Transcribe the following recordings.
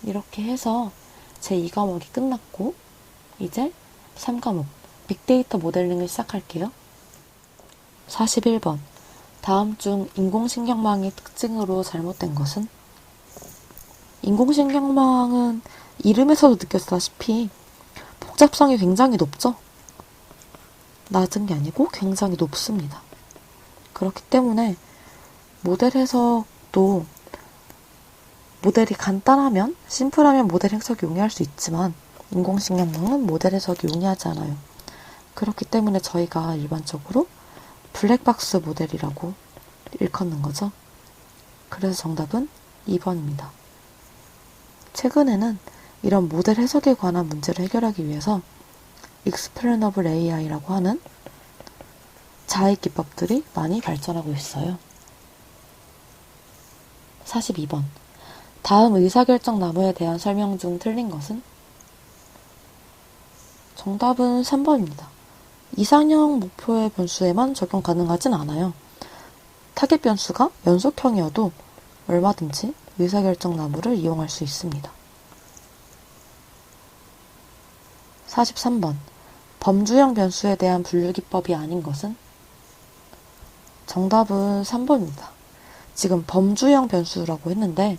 이렇게 해서 제 2과목이 끝났고 이제 3과목 빅데이터 모델링을 시작할게요. 41번. 다음 중 인공신경망의 특징으로 잘못된 것은? 인공신경망은 이름에서도 느꼈다시피 복잡성이 굉장히 높죠? 낮은 게 아니고 굉장히 높습니다. 그렇기 때문에 모델 해석도 모델이 간단하면, 심플하면 모델 해석이 용이할 수 있지만 인공신경망은 모델 해석이 용이하지 않아요. 그렇기 때문에 저희가 일반적으로 블랙박스 모델이라고 일컫는 거죠. 그래서 정답은 2번입니다. 최근에는 이런 모델 해석에 관한 문제를 해결하기 위해서 Explainable AI라고 하는 자의 기법들이 많이 발전하고 있어요. 42번. 다음 의사결정 나무에 대한 설명 중 틀린 것은? 정답은 3번입니다. 이상형 목표의 변수에만 적용 가능하진 않아요. 타겟 변수가 연속형이어도 얼마든지 의사결정 나무를 이용할 수 있습니다. 43번. 범주형 변수에 대한 분류기법이 아닌 것은? 정답은 3번입니다. 지금 범주형 변수라고 했는데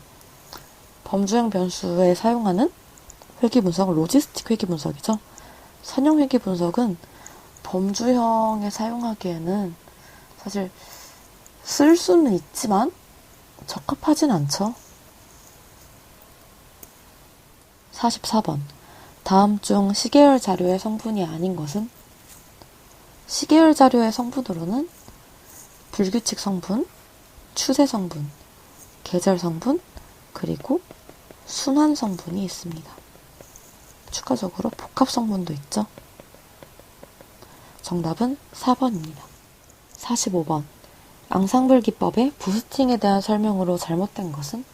범주형 변수에 사용하는 회귀분석은 로지스틱 회귀분석이죠. 선형 회귀분석은 범주형에 사용하기에는 사실 쓸 수는 있지만 적합하진 않죠. 44번. 다음 중 시계열 자료의 성분이 아닌 것은? 시계열 자료의 성분으로는 불규칙 성분, 추세 성분, 계절 성분, 그리고 순환 성분이 있습니다. 추가적으로 복합 성분도 있죠. 정답은 4번입니다. 45번. 앙상블 기법의 부스팅에 대한 설명으로 잘못된 것은?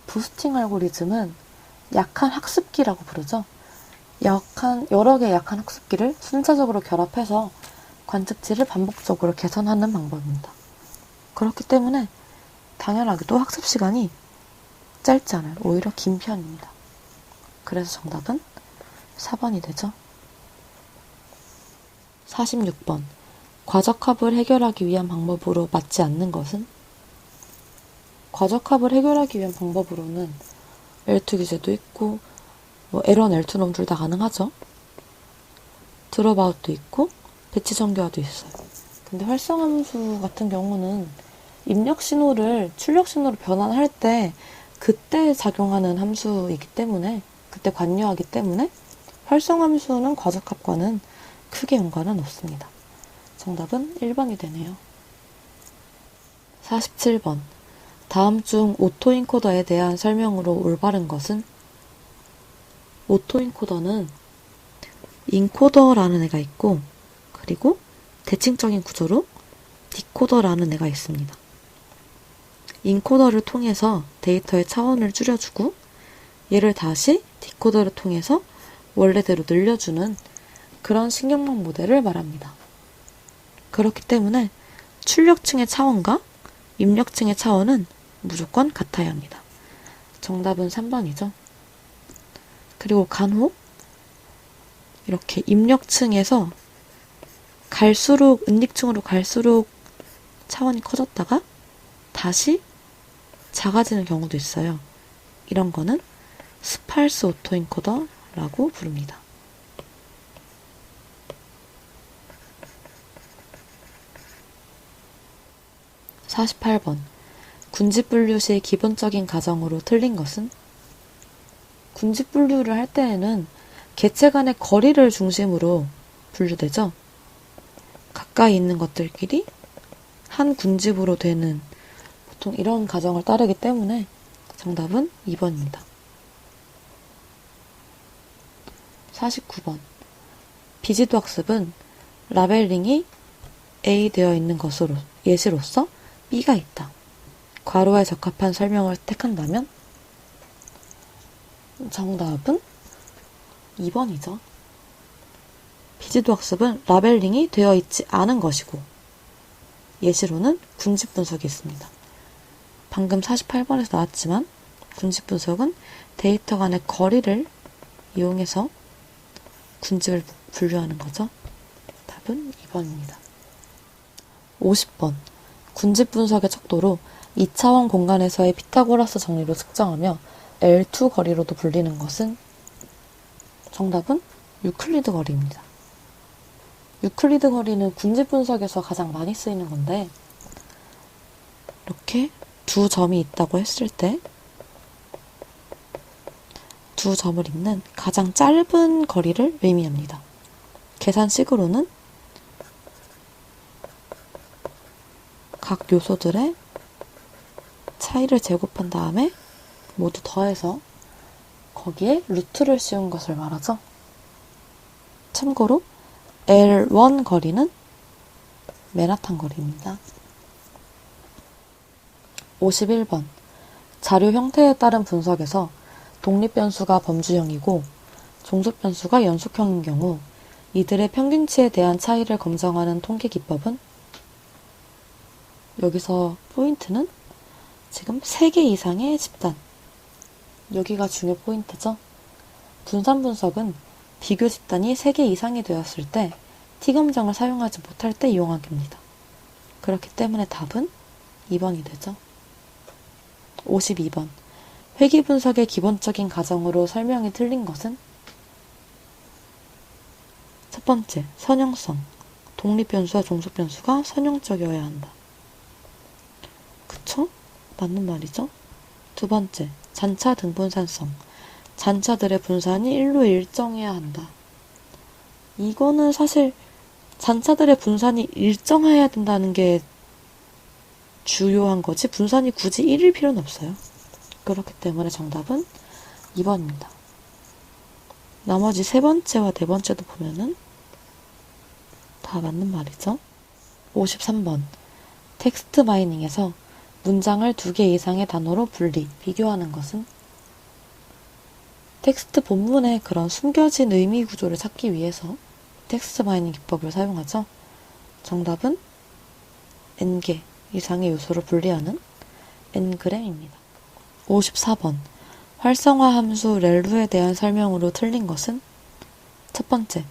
부스팅 알고리즘은 약한 학습기라고 부르죠. 여러 개의 약한 학습기를 순차적으로 결합해서 관측치를 반복적으로 개선하는 방법입니다. 그렇기 때문에 당연하게도 학습 시간이 짧지 않아요. 오히려 긴 편입니다. 그래서 정답은 4번이 되죠. 46번. 과적합을 해결하기 위한 방법으로 맞지 않는 것은? 과적합을 해결하기 위한 방법으로는 L2 기제도 있고 L1, L2놈 둘 다 가능하죠. 드롭아웃도 있고 배치 정교화도 있어요. 근데 활성함수 같은 경우는 입력 신호를 출력 신호로 변환할 때 그때 작용하는 함수이기 때문에, 그때 관여하기 때문에 활성함수는 과적합과는 크게 연관은 없습니다. 정답은 1번이 되네요. 47번. 다음 중 오토인코더에 대한 설명으로 올바른 것은? 오토인코더는 인코더라는 애가 있고, 그리고 대칭적인 구조로 디코더라는 애가 있습니다. 인코더를 통해서 데이터의 차원을 줄여주고 얘를 다시 디코더를 통해서 원래대로 늘려주는 그런 신경망 모델을 말합니다. 그렇기 때문에 출력층의 차원과 입력층의 차원은 무조건 같아야 합니다. 정답은 3번이죠. 그리고 간혹 이렇게 입력층에서 은닉층으로 갈수록 차원이 커졌다가 다시 작아지는 경우도 있어요. 이런 거는 스팔스 오토인코더라고 부릅니다. 48번. 군집분류 시 기본적인 가정으로 틀린 것은? 군집분류를 할 때에는 개체 간의 거리를 중심으로 분류되죠. 가까이 있는 것들끼리 한 군집으로 되는 보통 이런 가정을 따르기 때문에 정답은 2번입니다. 49번. 비지도 학습은 라벨링이 A 되어 있는 것으로 예시로서 B가 있다. 괄호에 적합한 설명을 택한다면 정답은 2번이죠. 비지도 학습은 라벨링이 되어 있지 않은 것이고 예시로는 군집 분석이 있습니다. 방금 48번에서 나왔지만 군집 분석은 데이터 간의 거리를 이용해서 군집을 분류하는 거죠. 답은 2번입니다. 50번. 군집 분석의 척도로 2차원 공간에서의 피타고라스 정리로 측정하며 L2 거리로도 불리는 것은? 정답은 유클리드 거리입니다. 유클리드 거리는 군집 분석에서 가장 많이 쓰이는 건데, 이렇게 두 점이 있다고 했을 때 두 점을 잇는 가장 짧은 거리를 의미합니다. 계산식으로는 각 요소들의 차이를 제곱한 다음에 모두 더해서 거기에 루트를 씌운 것을 말하죠. 참고로 L1 거리는 맨하탄 거리입니다. 51번. 자료 형태에 따른 분석에서 독립변수가 범주형이고 종속변수가 연속형인 경우 이들의 평균치에 대한 차이를 검정하는 통계 기법은? 여기서 포인트는 지금 3개 이상의 집단. 여기가 중요 포인트죠. 분산 분석은 비교 집단이 3개 이상이 되었을 때 T검정을 사용하지 못할 때 이용하게 됩니다. 그렇기 때문에 답은 2번이 되죠. 52번. 회귀 분석의 기본적인 가정으로 설명이 틀린 것은? 첫 번째, 선형성. 독립변수와 종속변수가 선형적이어야 한다. 그쵸? 맞는 말이죠. 두 번째, 잔차 등분산성. 잔차들의 분산이 일로 일정해야 한다. 이거는 사실 잔차들의 분산이 일정해야 된다는 게 주요한 거지 분산이 굳이 1일 필요는 없어요. 그렇기 때문에 정답은 2번입니다. 나머지 세 번째와 네 번째도 보면은 다 맞는 말이죠. 53번. 텍스트 마이닝에서 문장을 2개 이상의 단어로 분리, 비교하는 것은? 텍스트 본문의 그런 숨겨진 의미 구조를 찾기 위해서 텍스트 마이닝 기법을 사용하죠. 정답은 n개 이상의 요소를 분리하는 n그램입니다. 54번. 활성화 함수 렐루에 대한 설명으로 틀린 것은? 첫 번째,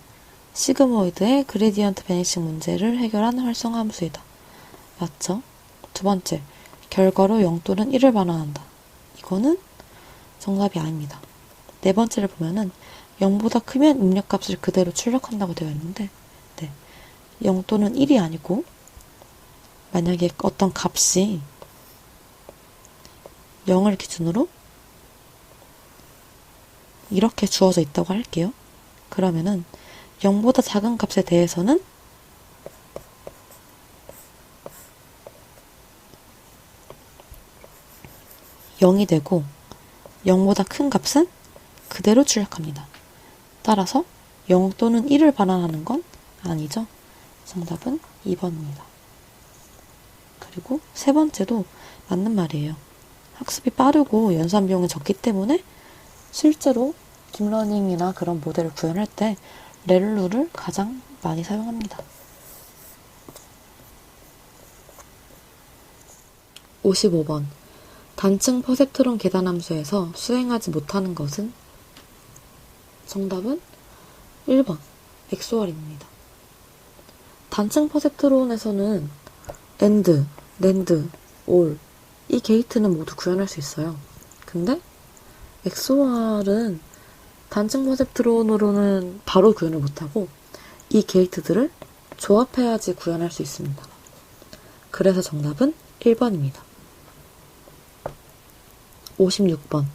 시그모이드의 그레디언트 베니싱 문제를 해결한 활성화 함수이다. 맞죠? 두 번째, 결과로 0 또는 1을 반환한다. 이거는 정답이 아닙니다. 네 번째를 보면은 0보다 크면 입력값을 그대로 출력한다고 되어 있는데 0 또는 1이 아니고 만약에 어떤 값이 0을 기준으로 이렇게 주어져 있다고 할게요. 그러면은 0보다 작은 값에 대해서는 (0이) 되고 0보다 큰 값은 그대로 출력합니다. 따라서 0 또는 1을 반환하는 건 아니죠. 정답은 2번입니다. 그리고 세 번째도 맞는 말이에요. 학습이 빠르고 연산 비용이 적기 때문에 실제로 딥러닝이나 그런 모델을 구현할 때 렐루를 가장 많이 사용합니다. 55번. 단층 퍼셉트론 계산함수에서 수행하지 못하는 것은? 정답은 1번 XOR입니다. 단층 퍼셉트론에서는 AND, NAND, OR 이 게이트는 모두 구현할 수 있어요. 근데 XOR은 단층 퍼셉트론으로는 바로 구현을 못하고 이 게이트들을 조합해야지 구현할 수 있습니다. 그래서 정답은 1번입니다. 56번.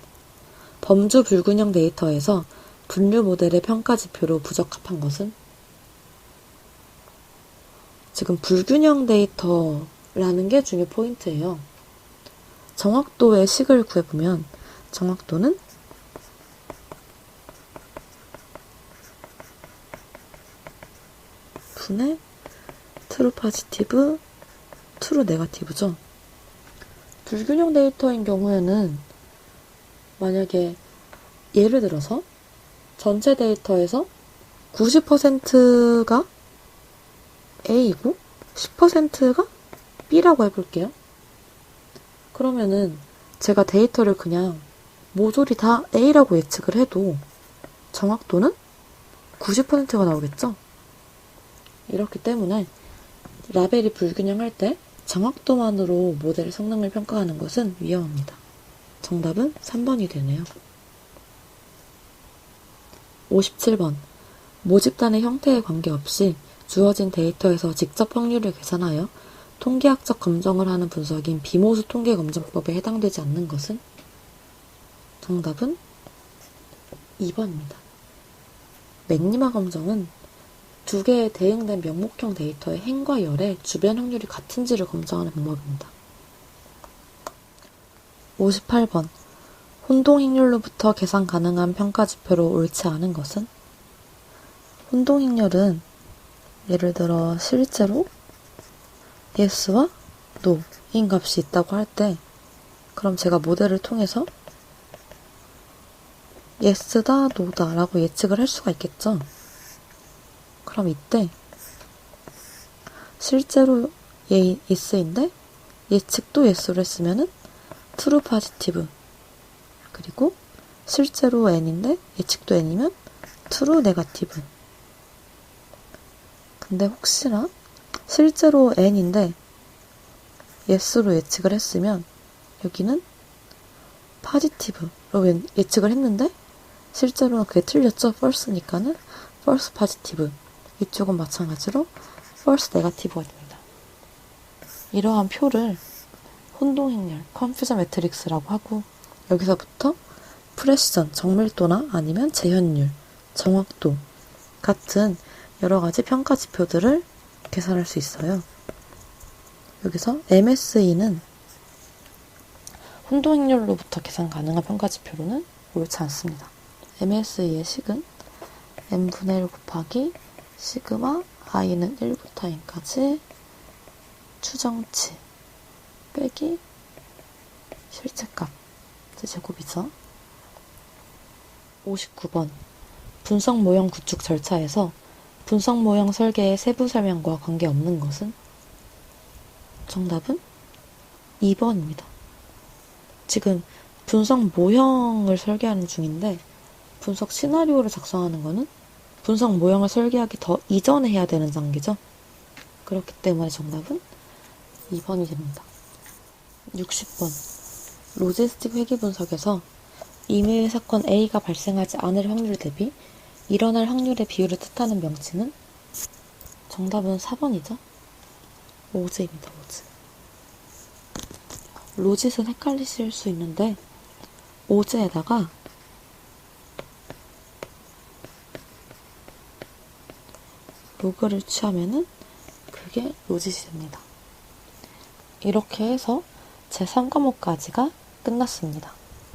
범주 불균형 데이터에서 분류 모델의 평가 지표로 부적합한 것은? 지금 불균형 데이터라는 게 중요 포인트예요. 정확도의 식을 구해보면 정확도는 분의 트루 포지티브, 트루 네거티브죠. 불균형 데이터인 경우에는 만약에 예를 들어서 전체 데이터에서 90%가 A이고 10%가 B라고 해볼게요. 그러면은 제가 데이터를 그냥 모조리 다 A라고 예측을 해도 정확도는 90%가 나오겠죠? 이렇기 때문에 라벨이 불균형할 때 정확도만으로 모델 성능을 평가하는 것은 위험합니다. 정답은 3번이 되네요. 57번. 모집단의 형태에 관계없이 주어진 데이터에서 직접 확률을 계산하여 통계학적 검정을 하는 분석인 비모수 통계검증법에 해당되지 않는 것은? 정답은 2번입니다. 맥니마 검정은 두 개의 대응된 명목형 데이터의 행과 열의 주변 확률이 같은지를 검증하는 방법입니다. 58번. 혼동행률로부터 계산 가능한 평가지표로 옳지 않은 것은? 혼동행률은 예를 들어 실제로 yes와 no인 값이 있다고 할 때 그럼 제가 모델을 통해서 yes다, no다 라고 예측을 할 수가 있겠죠. 그럼 이때 실제로 yes인데 예측도 yes로 했으면은 true positive, 그리고 실제로 n인데 예측도 n이면 true negative. 근데 혹시나 실제로 n인데 yes로 예측을 했으면 여기는 positive로 예측을 했는데 실제로는 그게 틀렸죠. false니까는 false positive. 이쪽은 마찬가지로 false negative가 됩니다. 이러한 표를 혼동행렬, confusion matrix라고 하고 여기서부터 프레시전, 정밀도나 아니면 재현율, 정확도 같은 여러 가지 평가 지표들을 계산할 수 있어요. 여기서 MSE는 혼동행렬로부터 계산 가능한 평가 지표로는 옳지 않습니다. MSE의 식은 n분의 1 곱하기 시그마 i는 1부터 n까지 추정치 빼기 실체값 제곱이죠. 59번. 분석 모형 구축 절차에서 분석 모형 설계의 세부 설명과 관계없는 것은? 정답은 2번입니다. 지금 분석 모형을 설계하는 중인데 분석 시나리오를 작성하는 거는 분석 모형을 설계하기 더 이전에 해야 되는 단계죠. 그렇기 때문에 정답은 2번이 됩니다. 60번. 로지스틱 회귀 분석에서 임의의 사건 A가 발생하지 않을 확률 대비 일어날 확률의 비율을 뜻하는 명칭은? 정답은 4번이죠. 오즈입니다. 오즈. 로짓은 헷갈리실 수 있는데 오즈에다가 로그를 취하면은 그게 로짓이 됩니다. 이렇게 해서 제3과목까지가 끝났습니다.